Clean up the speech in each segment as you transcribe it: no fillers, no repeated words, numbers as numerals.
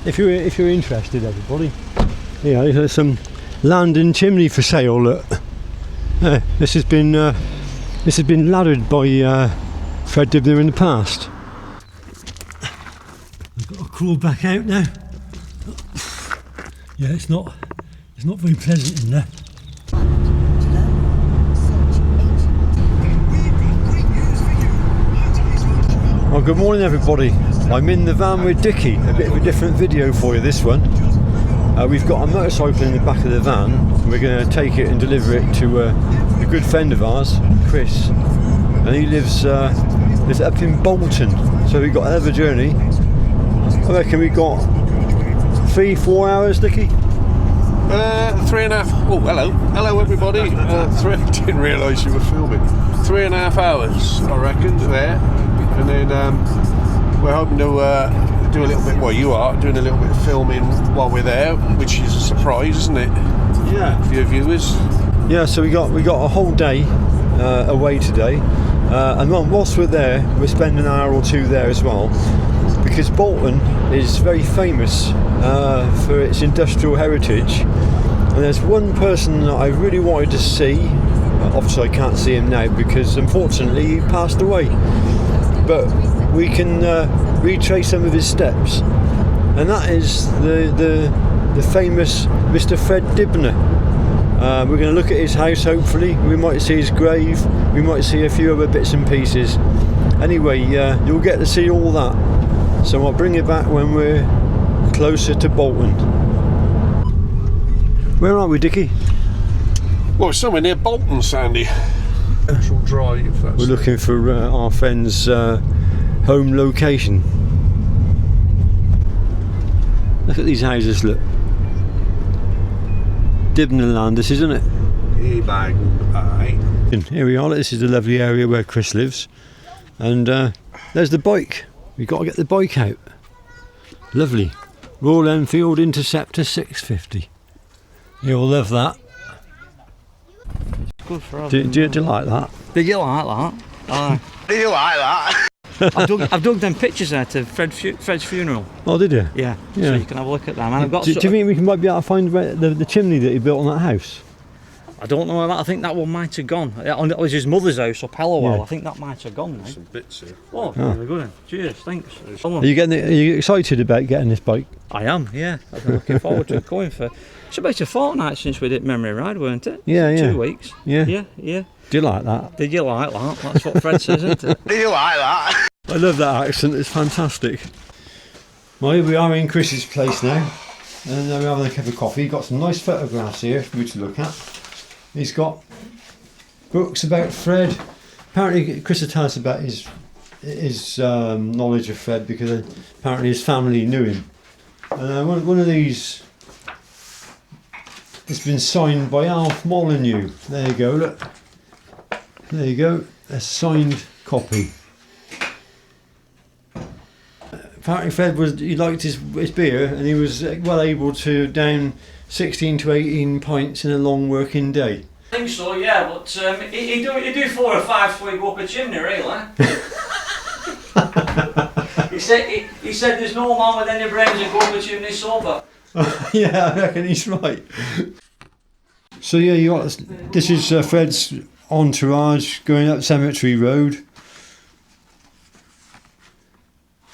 If you're interested, everybody, yeah, there's some land and chimney for sale. Look, this has been laddered by Fred Dibnah in the past. I've got to crawl back out now. Yeah, it's not very pleasant in there. Well, good morning everybody. I'm in the van with Dickie. A bit of a different video for you, this one. We've got a motorcycle in the back of the van. We're going to take it and deliver it to a good friend of ours, Chris, and he lives up in Bolton. So we've got a hell of a journey. I reckon we've got 3-4 hours, Dickie. 3.5. Oh, hello everybody. Didn't realise you were filming. 3.5 hours, I reckon, there. And then we're hoping to do a little bit. Well, you are doing a little bit of filming while we're there, which is a surprise, isn't it? Yeah. For your viewers. Yeah. So we got a whole day away today, and whilst we're there, we're spending an hour or two there as well, because Bolton is very famous for its industrial heritage. And there's one person that I really wanted to see. Obviously, I can't see him now because unfortunately he passed away. But we can retrace some of his steps, and that is the famous Mr. Fred Dibnah. We're going to look at his house. Hopefully, we might see his grave. We might see a few other bits and pieces. Anyway, you'll get to see all that. So I'll bring it back when we're closer to Bolton. Where are we, Dickie? Well, somewhere near Bolton, Sandy. Actual drive. We're looking for our friend's home location. Look at these houses, look. Dibnah land, this isn't it? And here we are, this is the lovely area where Chris lives. And there's the bike. We've got to get the bike out. Lovely. Royal Enfield Interceptor 650. You'll love that. Good for Do you like that? Did you like that? Do you like that? I've dug them pictures there to Fred's funeral. Oh, did you? Yeah. Yeah. So you can have a look at them. And I've got. Do you think we might be able to find the chimney that he built on that house? I don't know about. I think that one might have gone. It was his mother's house up Hellowell. Yeah. I think that might have gone now. Some bits here. Oh, very good. Cheers. Thanks. Are you excited about getting this bike? I am. Yeah. I've been looking forward to it going for. It's about a fortnight since we did memory ride, weren't it? Yeah. 2 weeks. Yeah. Yeah. Do you like that? Did you like that? That's what Fred says, isn't it? Do you like that? I love that accent, it's fantastic. Well, here we are in Chris's place now, and we're having a cup of coffee. He's got some nice photographs here for you to look at. He's got books about Fred. Apparently Chris will tell us about his knowledge of Fred, because apparently his family knew him. And one of these has been signed by Alf Molyneux. There you go, look. There you go, a signed copy. Apparently Fred he liked his beer, and he was well able to down 16 to 18 pints in a long working day. I think so, yeah, but he do 4 or 5 before you go up a chimney, really. he said there's no man with any brains that go up a chimney sober. Yeah, I reckon he's right. So yeah, this is Fred's entourage going up Cemetery Road.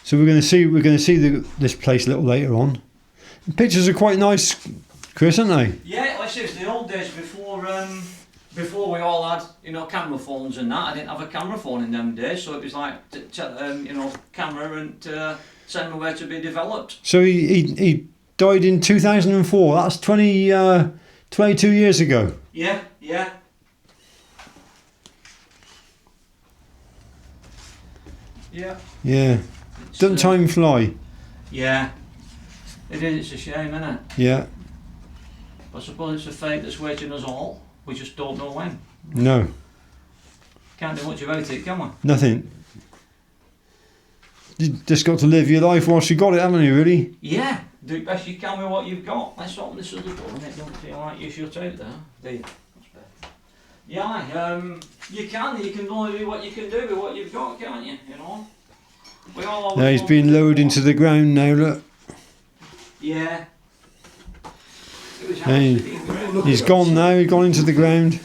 So we're going to see this place a little later on. The pictures are quite nice, Chris, aren't they? Yeah, like I say, the old days before we all had camera phones and that. I didn't have a camera phone in them days, so it was like camera and send them where to be developed. So he died in 2004. That's 22 years ago. Yeah. Yeah. Doesn't time fly? Yeah. It is, it's a shame, isn't it? Yeah. I suppose it's a fate that's waiting us all. We just don't know when. No. Can't do much about it, can we? Nothing. You just got to live your life whilst you got it, haven't you, really? Yeah. Do the best you can with what you've got. Let's open this other door and it don't feel like you shut out there, do you? Yeah, you can only do what you can do with what you've got, can't you? We all Now he's been lowered into the ground now, look. Yeah. Hey, he's gone now, he's gone into the ground.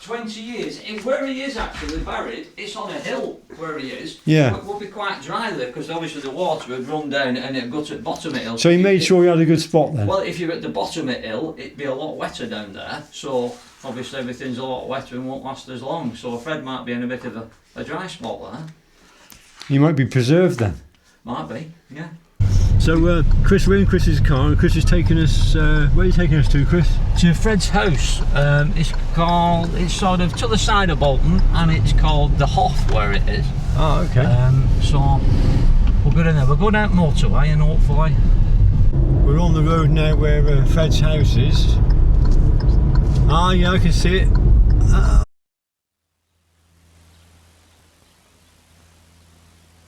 20 years. Where he is actually buried, it's on a hill where he is. Yeah. It will be quite dry there because obviously the water would run down and it'd go to the bottom of the hill. So he made sure he had a good spot then? Well, if you're at the bottom of the hill, it'd be a lot wetter down there. So obviously everything's a lot wetter and won't last as long. So Fred might be in a bit of a dry spot there. He might be preserved then? Might be, yeah. So Chris, we're in Chris's car and Chris is taking us, where are you taking us to, Chris? To Fred's house. It's sort of to the side of Bolton and it's called the Hoff where it is. Oh, okay. So we'll go down there. We'll go down motorway and hopefully... We're on the road now where Fred's house is. Ah, yeah, I can see it.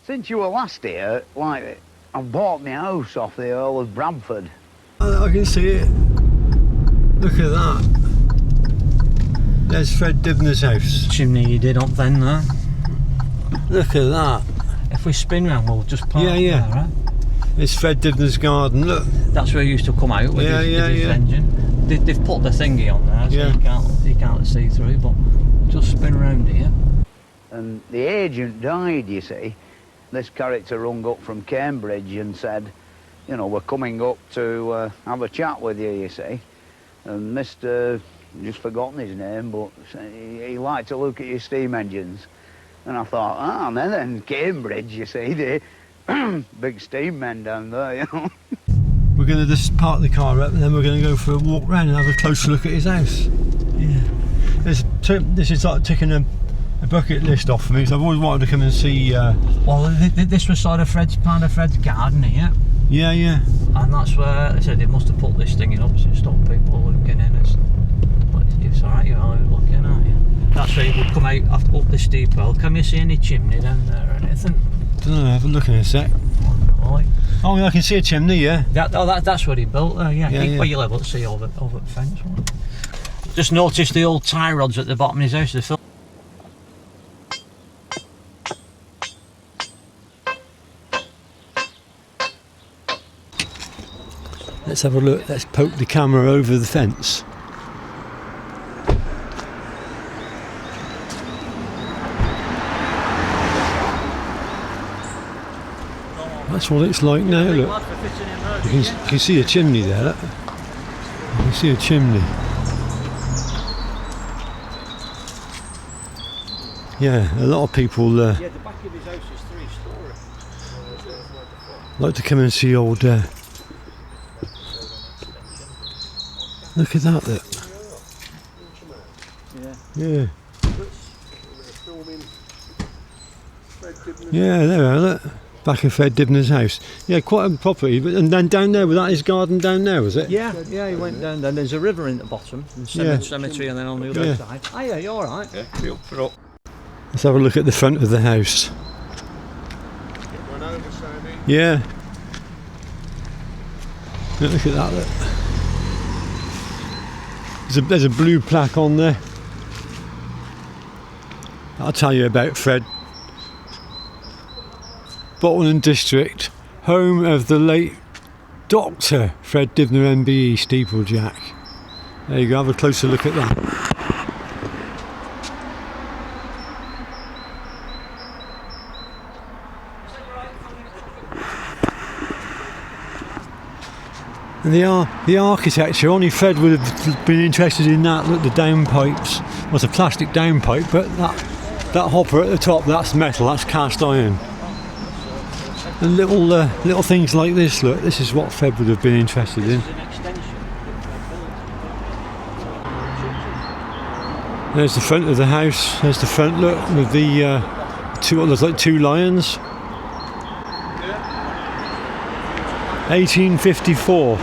Since you were last here, like, I've bought my house off the Earl of Bradford. I can see it. Look at that. There's Fred Dibnah's house. Chimney you did up then there. Look at that. If we spin round we'll just park yeah. there, right? It's Fred Dibnah's garden, look. That's where he used to come out with his engine. They've put the thingy on there so you can't see through, but just spin round here. And the agent died, you see. This character rung up from Cambridge and said, you know, we're coming up to have a chat with you see. And Mr. just forgotten his name, but he liked to look at your steam engines. And I thought, and then Cambridge, you see, the big steam men down there, you know. We're going to just park the car up and then we're going to go for a walk round and have a closer look at his house. Yeah. This is like ticking a bucket list off for me, so I've always wanted to come and see... Well, this was sort of part of Fred's garden here. Yeah. And that's where, they said they must have put this thing in up to stop people looking in. But it's alright, you're all looking, aren't you? That's where you would come out up the steep hill. Can you see any chimney down there or anything? Don't know, have a look in a sec. Oh, yeah, I can see a chimney, yeah. That's what he built there, yeah. Well, you'll be able to see over the fence. Just noticed the old tie rods at the bottom of his house. Let's have a look, let's poke the camera over the fence. That's what it's like now, look. You can see a chimney there, look. You can see a chimney. Yeah, a lot of people the back of his house is 3-storey. Like to come and see old... Look at that, look. Yeah. Yeah, there we are, look. Back of Fred Dibnah's house. Yeah, quite a property. And then down there, was that his garden down there, was it? Yeah, he went down there. There's a river in the bottom, cemetery, and then on the other side. Oh yeah, you're alright. Yeah, up for up. Let's have a look at the front of the house. Yeah. Look at that, look. There's a blue plaque on there. I'll tell you about Fred. Bolton District, home of the late Dr. Fred Dibnah MBE steeplejack. There you go, have a closer look at that. And the architecture, only Fred would have been interested in that. Look, the downpipes. Well, it's a plastic downpipe, but that hopper at the top, that's metal, that's cast iron. And little things like this, look, this is what Fred would have been interested in. There's the front of the house, there's the front, look, with the there's like two lions. 1854.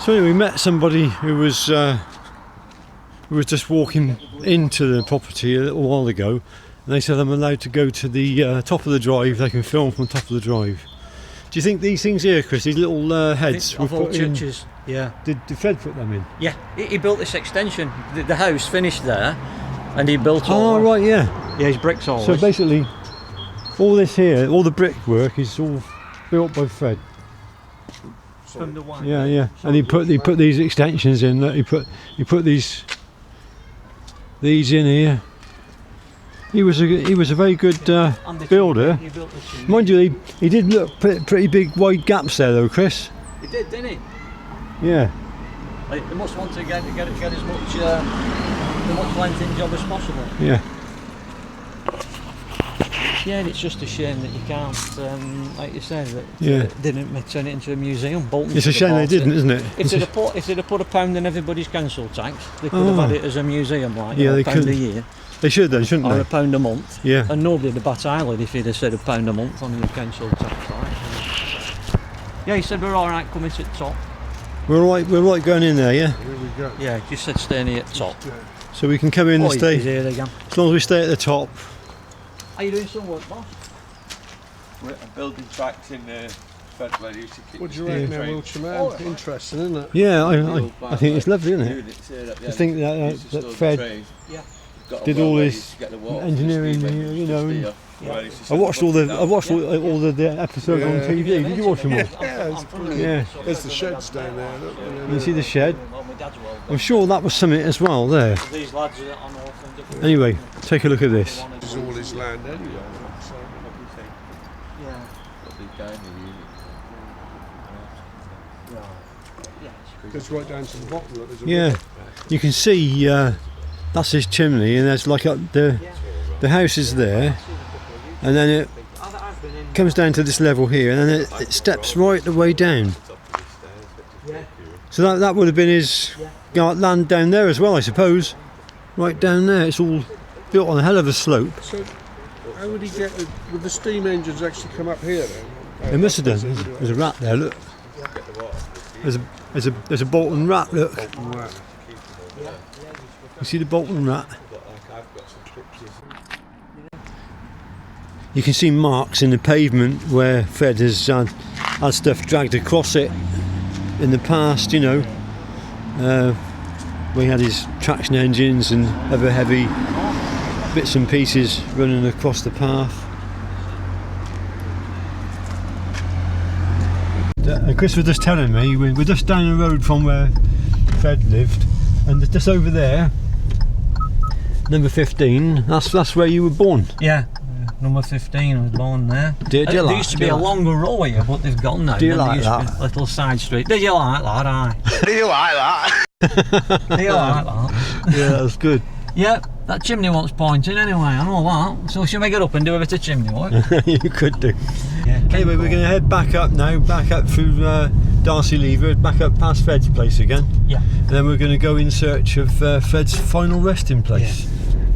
So anyway, we met somebody who was just walking into the property a little while ago, and they said I'm allowed to go to the top of the drive. They can film from the top of the drive. Do you think these things here, Chris, these little heads, of old churches? Yeah. Did Fred put them in? Yeah, he built this extension. The house finished there, and he built Oh, all. right, yeah. Yeah, his bricks all. So basically, all this here, all the brickwork is all built by Fred. From the one. Yeah, yeah. And he put these extensions in. Look, he put these in here. He was a very good builder. He built the chimney. Mind you, he did look pretty big wide gaps there though, Chris. He did, didn't he? Yeah. Like, they must want to get as much length in job as possible. Yeah. Yeah, and it's just a shame that you can't, like you said, that didn't turn it into a museum. Bolton It's a shame they didn't, isn't it? If they'd have put £1 in everybody's council tax, they could have had it as a museum, like they £1 could. a year. They should then, shouldn't Or they? £1 a month. Yeah. And nobody would bat eyelid if he'd have said £1 a month on your council tax, right? Yeah, he said we're all right coming to the top. We're all right going in there, yeah. Here we go. Yeah, he just said staying here at the top. So we can come in and He's stay here again. as long as we stay at the top. Are you doing some work, boss? We're building tracks in Fred where he used to keep. What do you reckon, there, Wiltshire man? Interesting, isn't it? Yeah, I think it's lovely, isn't it? I think that Fred did all his engineering, you know. And I watched all the episodes on TV. Did you watch them all? Yeah, it's brilliant. Yeah. There's the sheds down there. Look, You see the shed? I'm sure that was something as well there. These lads are on all from different. Anyway, take a look at this. This is all his land anyway. So, goes right down to the bottom. Look, there's a Yeah, you can see that's his chimney, and there's like the house is there, and then it comes down to this level here, and then it steps right the way down. So that would have been his land down there as well, I suppose. Right down there, it's all built on a hell of a slope. So, how would he get? Would the steam engines actually come up here then? It must have done. There's a rat there. Look. There's a Bolton rat. Look. Right. You see the Bolton rat? You can see marks in the pavement where Fred has had stuff dragged across it in the past, you know. Where he had his traction engines and other heavy bits and pieces running across the path. And Chris was just telling me, we're just down the road from where Fred lived, and just over there, number 15, that's where you were born. Yeah, number 15, I was born there. Did you like there used to be a longer row here, but they've gone now. Do you Then there like used to be that? a little side street. Did you like that, aye? Do you like that? Do you like that? Yeah, that's good. Yeah, that chimney wants pointing anyway, I know that. So shall we get up and do a bit of chimney work? You could do. Yeah. Anyway, we're going to head back up now, back up through Darcy Lever, back up past Fred's place again. Yeah. And then we're going to go in search of Fred's final resting place.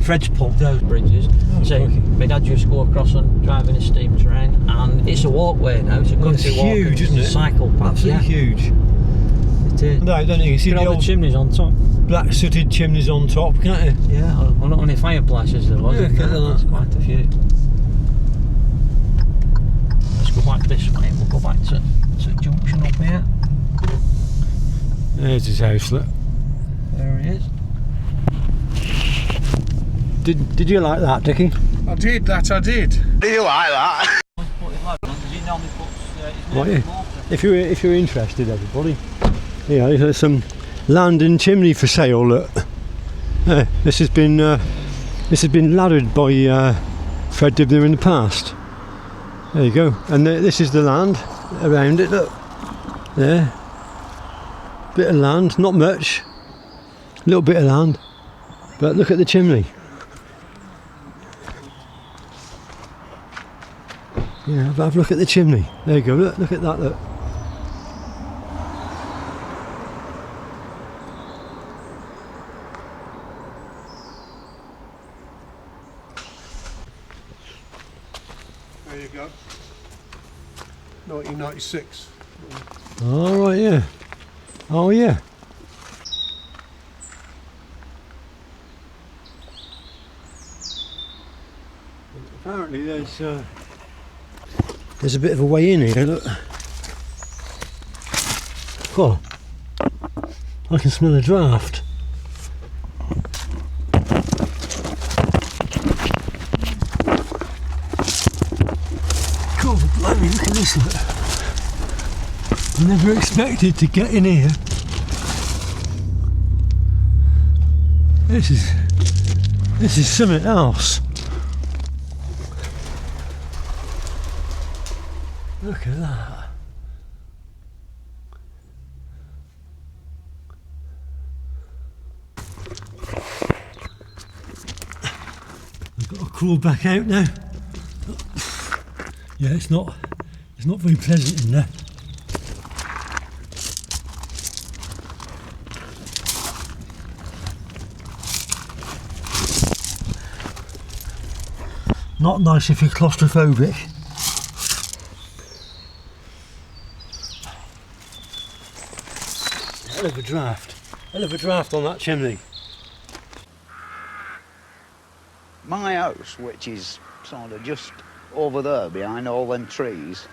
Fred's pulled those bridges. So my dad used to go across on driving a steam train, and it's a walkway now. It's a country It's walk. huge, isn't it? Cycle path. Absolutely huge. It is. No, don't you see Look at the all the old chimneys on top. black sooted chimneys on top, can't you? Yeah, well, not only fireplaces there was. Yeah, Yeah, that's quite a few. Let's go back this way. We'll go back to junction up here. There's his house, look. There he is. Did you like that, Dickie? I did that. I did. Do you like that? Right, yeah. If you're interested, everybody, yeah, there's some land and chimney for sale. Look, this has been laddered by Fred Dibnah in the past. There you go, and this is the land around it. Look, there, bit of land, not much, little bit of land, but look at the chimney. Yeah, have a look at the chimney. There you go. Look at that. Look. There you go. 1996. All right, yeah. Oh, yeah. Apparently, there's a bit of a way in here. Look. Oh, I can smell a draft. God, blimey, look at this. Look. I never expected to get in here. This is something else. Look at that. I've got to crawl back out now. Yeah, it's not very pleasant in there. Not nice if you're claustrophobic. Hell of a draft. Hell of a draft on that chimney. My house, which is sort of just over there behind all them trees,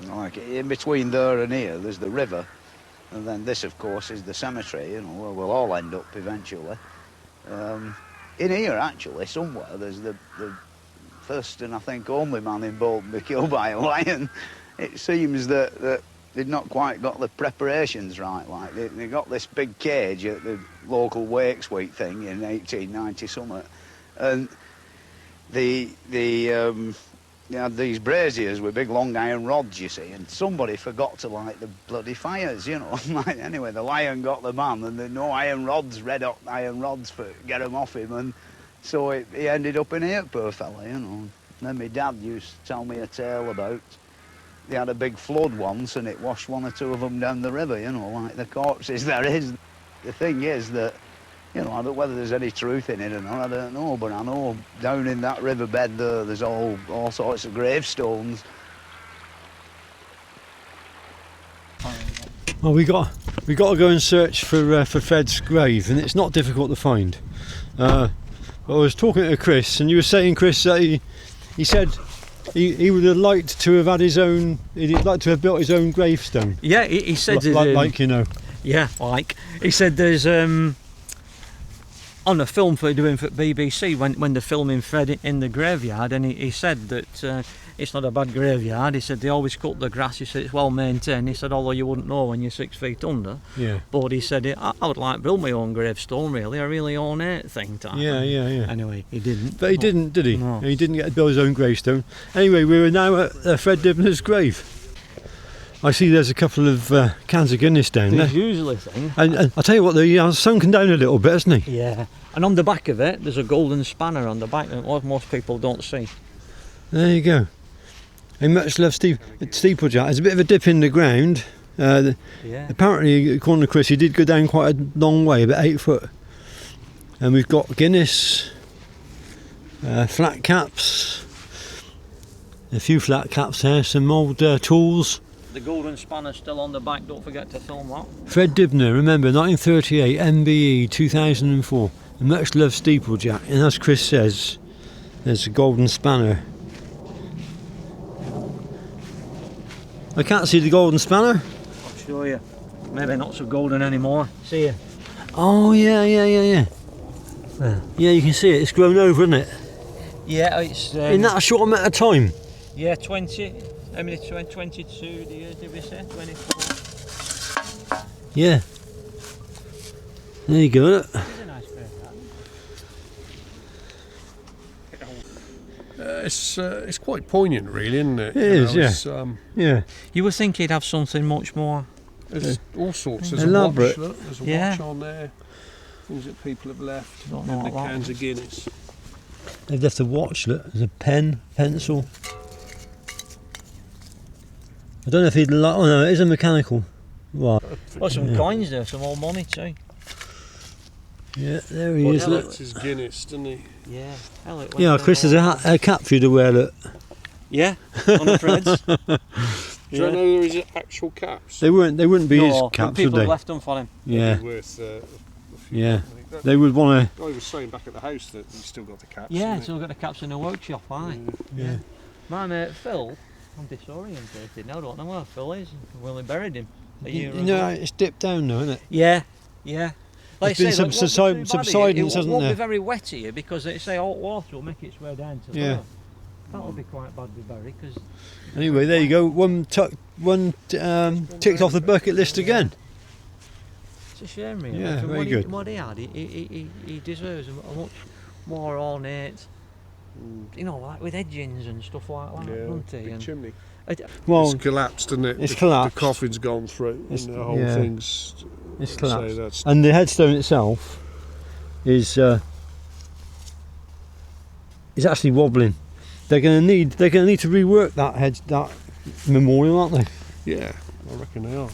like in between there and here, there's the river, and then this, of course, is the cemetery, you know, where we'll all end up eventually. In here, actually, somewhere, there's the first and I think only man in Bolton to be killed by a lion. It seems that they'd not quite got the preparations right. Like they got this big cage at the local Wakes Week thing in 1890 something, and they had these braziers with big long iron rods, you see, and somebody forgot to light the bloody fires, you know. Anyway, the lion got the man, and there were no iron rods, red hot iron rods to get him off him, and so he ended up in here, poor fella, you know. And then my dad used to tell me a tale about they had a big flood once, and it washed one or two of them down the river, you know, like the corpses there is. The thing is that, you know, I don't know whether there's any truth in it or not, I don't know, but I know down in that riverbed there's all sorts of gravestones. Well, we got to go and search for Fred's grave, and it's not difficult to find. I was talking to Chris, and you were saying, Chris, that he said he would have liked to have had his own. He'd like to have built his own gravestone. Yeah, he said like you know. Yeah, like he said, there's on a film for doing for BBC when they're filming Fred in the graveyard, and he said that it's not a bad graveyard. He said they always cut the grass. He said it's well maintained. He said although you wouldn't know when you're 6 feet under. Yeah. But he said I would like to build my own gravestone. Really, a really ornate thing. Type. Yeah. Anyway, he didn't. But he didn't, did he? No. He didn't get to build his own gravestone. Anyway, we were now at Fred Dibnah's grave. I see there's a couple of cans of Guinness down there. There's usually thing. And I'll tell you what, they're sunken down a little bit, hasn't he? Yeah. And on the back of it, there's a golden spanner on the back that most people don't see. There you go. A much loved steeplejack. There's a bit of a dip in the ground. Yeah. Apparently, according to Chris, he did go down quite a long way, about 8 foot. And we've got Guinness, flat caps, a few flat caps there, some old tools. The golden spanner's still on the back, don't forget to film that. Fred Dibnah, remember, 1938, MBE 2004. A much loved steeplejack. And as Chris says, there's a golden spanner. I can't see the golden spanner. I'll show you. Maybe not so golden anymore. See you. Oh, yeah. Yeah, you can see it. It's grown over, isn't it? Yeah, it's... In that short amount of time? Yeah, 20... How many? 22 years, did we say? 24? Yeah. There you go. It's a nice grave, It's quite poignant, really, isn't it? It is, yeah. Yeah. You would think he'd have something much more... There's all sorts. There's elaborate. a watch, look, there's a Yeah. watch on there. Things that people have left. Don't know And the what that cans was. of Guinness. They've left a watch, look. There's a pen, pencil. I don't know if he'd like... Oh no, it is a mechanical. Right. Oh, some coins there, some old money too. Yeah, there he Well, is, he look. likes his Guinness, doesn't he? Yeah. Hell, it went Yeah, down Chris, all- there's a cap for you to wear, look. Yeah, on the Freds. Do you know there is actual caps? They wouldn't be his No, caps, would people they? left them for him. Yeah, They'd be worth a few yeah. pounds, I think. They would want I was saying back at the house that he's still got the caps. Yeah, hasn't still got the caps in the workshop, aye. to... Yeah. My mate Phil, I'm disorientated now, I don't know where Phil is. Well, they buried him. a year You ago. know, it's dipped down now, isn't it? Yeah, yeah. Like There's been I some say, it won't be too bad here. subsidence, It hasn't won't there? be very wet here because they say hot water will make its way down to Yeah. there. That'll be quite bad with Barry because. Anyway, there you go. One ticked off the bucket list again. It's a shame, really. Yeah, For very what good. What he had, he deserves a much more ornate. You know, like with edgings and stuff like that, doesn't he? big And chimney. Well, It's collapsed, isn't it? it's The collapsed. coffin's gone through, and the whole yeah. thing's. it's so collapsed. that's And the headstone itself is actually wobbling. They're going to need to rework that memorial, aren't they? yeah, I reckon they are.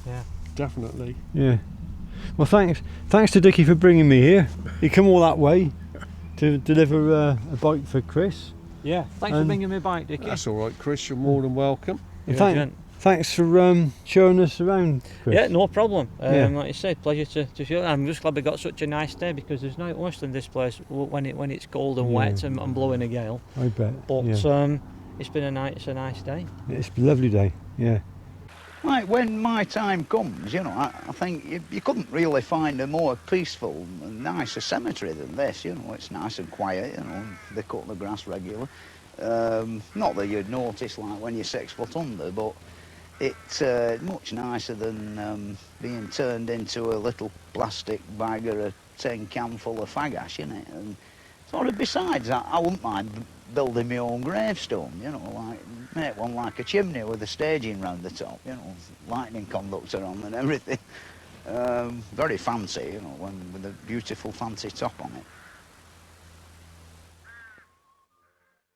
Yeah. Definitely. Yeah. Well, thanks to Dickie for bringing me here. He come all that way to deliver a bike for Chris. yeah. Thanks for And- bringing me back, Dickie. That's all right, Chris. You're more than welcome. And Yeah, thanks for showing us around, Chris. Yeah, no problem. Yeah. Like you said, pleasure to show. I'm just glad we got such a nice day because there's no worse than this place when it's cold and wet and blowing a gale. I bet. But yeah. it's been a nice day. It's a lovely day. Yeah. Like when my time comes, you know, I think you couldn't really find a more peaceful and nicer cemetery than this, you know. It's nice and quiet, you know, they cut the grass regular. Not that you'd notice like when you're 6 foot under, but it's much nicer than being turned into a little plastic bag or a tin can full of fag ash, innit? And sort of besides, I wouldn't mind building my own gravestone, you know, like make one like a chimney with a staging round the top, you know, lightning conductor on and everything. Very fancy, you know, with a beautiful fancy top on it.